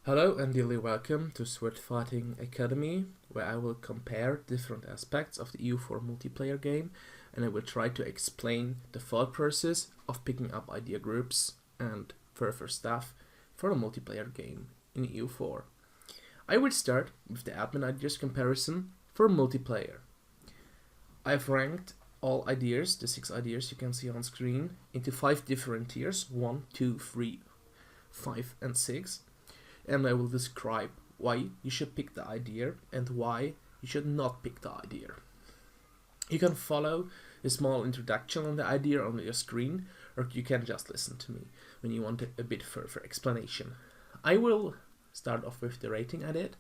Hello and dearly welcome to Sword Fighting Academy, where I will compare different aspects of the EU4 multiplayer game, and I will try to explain the thought process of picking up idea groups and further stuff for a multiplayer game in EU4. I will start with the admin ideas comparison for multiplayer. I've ranked all ideas, the 6 ideas you can see on screen, into 5 different tiers: 1, 2, 3, 5 and 6. And I will describe why you should pick the idea and why you should not pick the idea. You can follow a small introduction on the idea on your screen, or you can just listen to me when you want a bit further explanation. I will start off with the rating I did.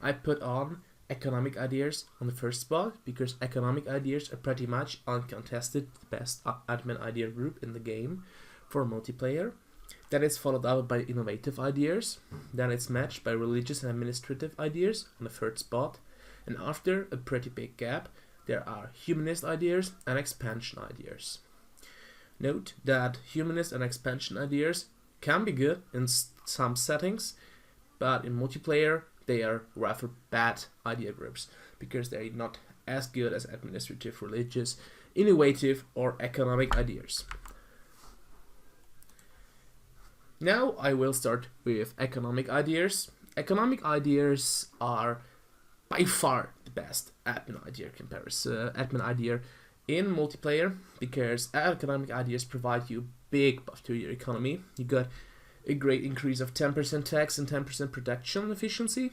I put on economic ideas on the first spot because economic ideas are pretty much uncontested the best admin idea group in the game for multiplayer. Then it's followed up by innovative ideas. Then it's matched by religious and administrative ideas on the third spot. And after a pretty big gap, there are humanist ideas and expansion ideas. Note that humanist and expansion ideas can be good in some settings, but in multiplayer they are rather bad idea groups because they're not as good as administrative, religious, innovative, or economic ideas. Now I will start with economic ideas. Economic ideas are by far the best admin idea in multiplayer because economic ideas provide you big buff to your economy. You got a great increase of 10% tax and 10% production efficiency,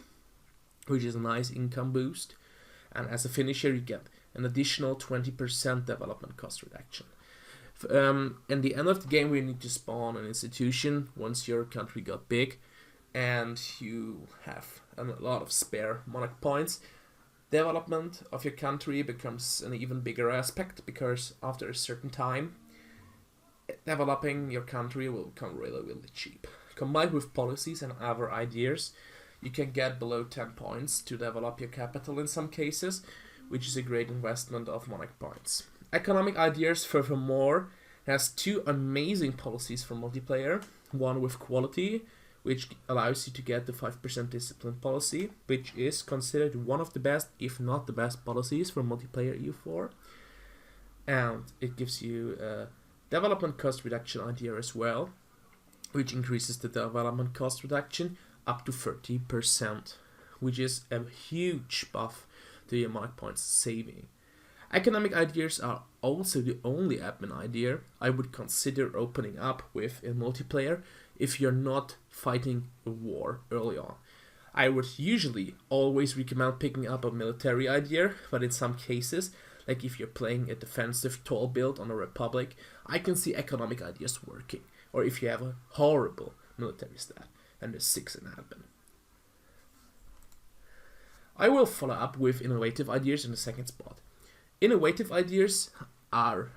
which is a nice income boost. And as a finisher, you get an additional 20% development cost reduction. In the end of the game, we need to spawn an institution once your country got big and you have a lot of spare monarch points. Development of your country becomes an even bigger aspect because after a certain time, developing your country will become really, really cheap. Combined with policies and other ideas, you can get below 10 points to develop your capital in some cases, which is a great investment of monarch points. Economic ideas, furthermore, has 2 amazing policies for multiplayer. One with quality, which allows you to get the 5% discipline policy, which is considered one of the best, if not the best, policies for multiplayer EU4. And it gives you a development cost reduction idea as well, which increases the development cost reduction up to 30%, which is a huge buff to your monarch points saving. Economic ideas are also the only admin idea I would consider opening up with in multiplayer if you're not fighting a war early on. I would usually always recommend picking up a military idea, but in some cases, like if you're playing a defensive tall build on a republic, I can see economic ideas working, or if you have a horrible military stat and a 6 in admin. I will follow up with innovative ideas in the second spot. Innovative ideas are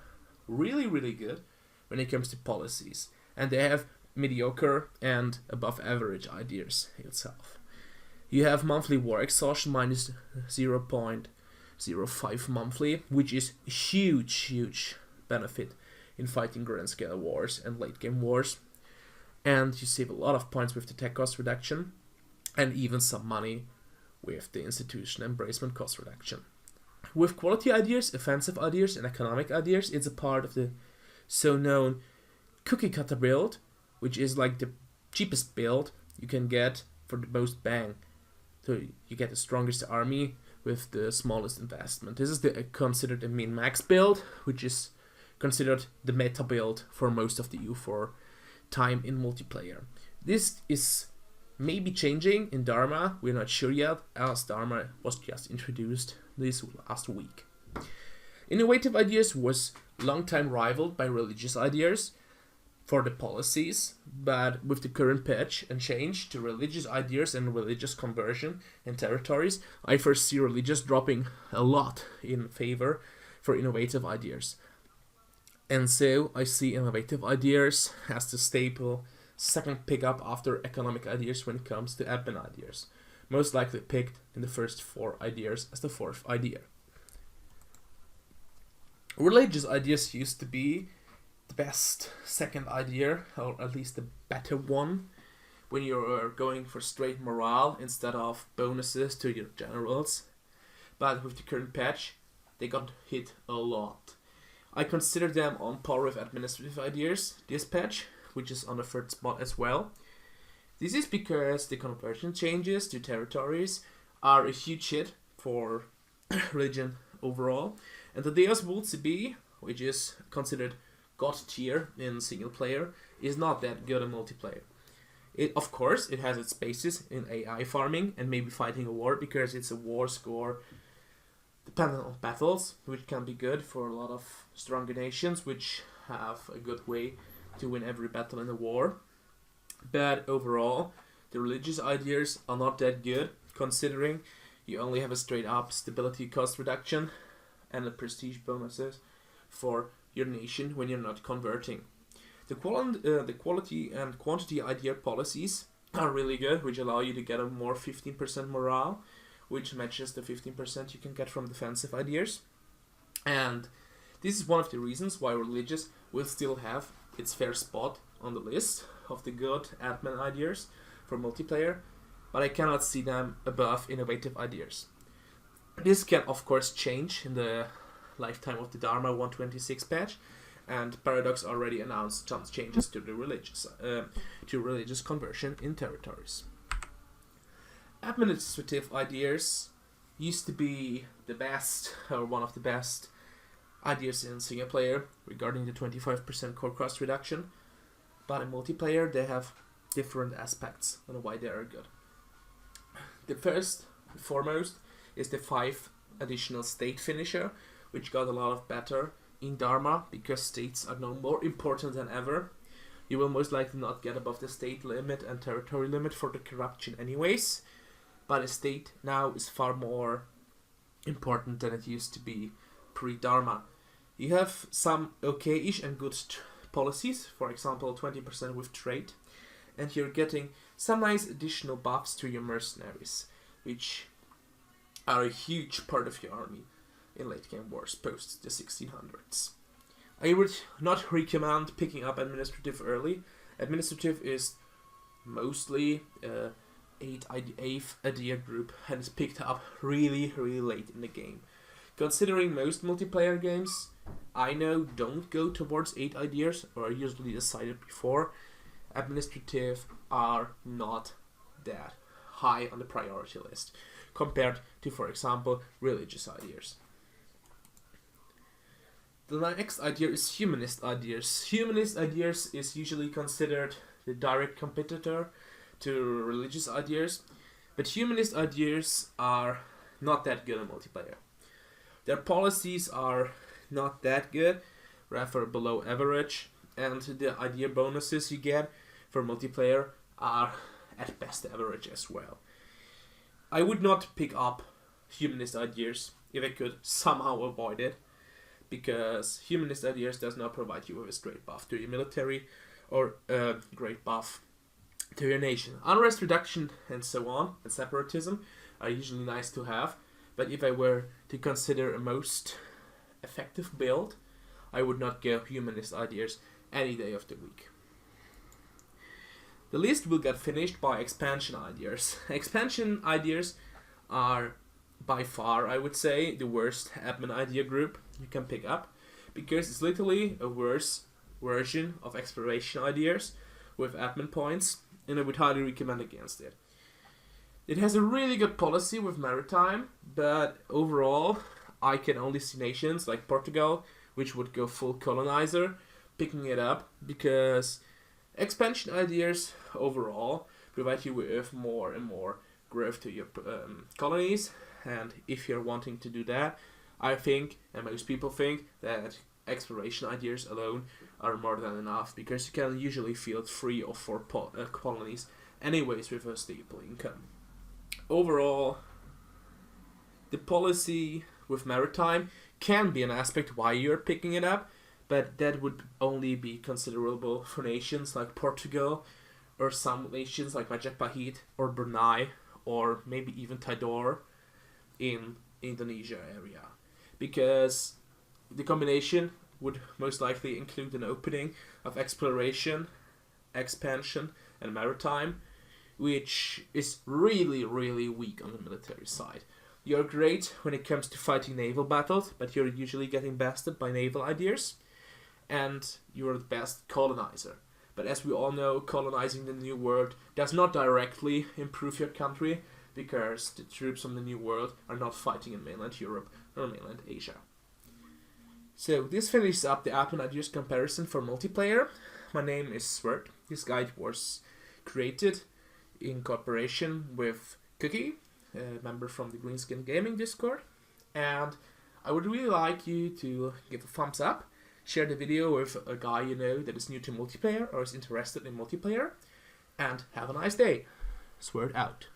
really, really good when it comes to policies, and they have mediocre and above average ideas itself. You have monthly war exhaustion minus 0.05 monthly, which is a huge benefit in fighting grand scale wars and late game wars, and you save a lot of points with the tech cost reduction and even some money with the institution embracement cost reduction. With quality ideas, offensive ideas, and economic ideas, it's a part of the so-known cookie cutter build, which is like the cheapest build you can get for the most bang. So you get the strongest army with the smallest investment. This is considered a min-max build, which is considered the meta build for most of the EU4 time in multiplayer. This is maybe changing in Dharma, we're not sure yet, as Dharma was just introduced this last week. Innovative ideas was long time rivaled by religious ideas for the policies, but with the current patch and change to religious ideas and religious conversion in territories, I foresee religious dropping a lot in favor for innovative ideas. And so I see innovative ideas as the staple second pickup after economic ideas when it comes to admin ideas, most likely picked in the first 4 ideas as the 4th idea. Religious ideas used to be the best second idea, or at least the better one, when you're going for straight morale instead of bonuses to your generals. But with the current patch, they got hit a lot. I consider them on par with administrative ideas this patch, which is on the third spot as well. This is because the conversion changes to territories are a huge hit for religion overall, and the Deus Vult CB, which is considered god tier in single player, is not that good in multiplayer. Of course, it has its basis in AI farming and maybe fighting a war, because it's a war score dependent on battles, which can be good for a lot of stronger nations which have a good way to win every battle in a war. But overall, the religious ideas are not that good, considering you only have a straight up stability cost reduction and the prestige bonuses for your nation when you're not converting. The quality and quantity idea policies are really good, which allow you to get a more 15% morale, which matches the 15% you can get from defensive ideas. And this is one of the reasons why religious will still have its fair spot on the list of the good admin ideas for multiplayer, but I cannot see them above innovative ideas. This can of course change in the lifetime of the Dharma 126 patch, and Paradox already announced some changes to the religious conversion in territories. Administrative ideas used to be the best, or one of the best ideas in single player regarding the 25% core cost reduction, but in multiplayer they have different aspects on why they are good. The foremost is the 5 additional state finisher, which got a lot of better in Dharma because states are now more important than ever. You will most likely not get above the state limit and territory limit for the corruption anyways, but a state now is far more important than it used to be pre-Dharma. You have some okay-ish and good policies, for example 20% with trade, and you're getting some nice additional buffs to your mercenaries, which are a huge part of your army in late game wars post the 1600s. I would not recommend picking up administrative early. Administrative is mostly 8th idea group and is picked up really late in the game. Considering most multiplayer games I know don't go towards 8 ideas or are usually decided before, administrative are not that high on the priority list compared to, for example, religious ideas. The next idea is humanist ideas. Humanist ideas is usually considered the direct competitor to religious ideas, but humanist ideas are not that good in multiplayer. Their policies are not that good, rather below average, and the idea bonuses you get for multiplayer are at best average as well. I would not pick up humanist ideas if I could somehow avoid it, because humanist ideas does not provide you with a straight buff to your military or a great buff to your nation. Unrest reduction and so on, and separatism are usually nice to have, but if I were to consider a most effective build, I would not go humanist ideas any day of the week. The list will get finished by expansion ideas. Expansion ideas are by far, I would say, the worst admin idea group you can pick up, because it's literally a worse version of exploration ideas with admin points, and I would highly recommend against it. It has a really good policy with maritime, but overall I can only see nations like Portugal, which would go full colonizer, picking it up, because expansion ideas overall provide you with more and more growth to your colonies, and if you're wanting to do that, I think, and most people think, that exploration ideas alone are more than enough, because you can usually field 3 or 4 colonies anyways with a stable income. Overall, the policy with maritime can be an aspect why you're picking it up, but that would only be considerable for nations like Portugal, or some nations like Majapahit or Brunei, or maybe even Tidore in Indonesia area, because the combination would most likely include an opening of exploration, expansion, and maritime, which is really, really weak on the military side. You're great when it comes to fighting naval battles, but you're usually getting bested by naval ideas, and you're the best colonizer. But as we all know, colonizing the New World does not directly improve your country, because the troops from the New World are not fighting in mainland Europe or mainland Asia. So this finishes up the admin ideas comparison for multiplayer. My name is Swert. This guide was created in cooperation with Cookie, a member from the Greenskin Gaming Discord. And I would really like you to give a thumbs up, share the video with a guy you know that is new to multiplayer or is interested in multiplayer, and have a nice day. Swert out.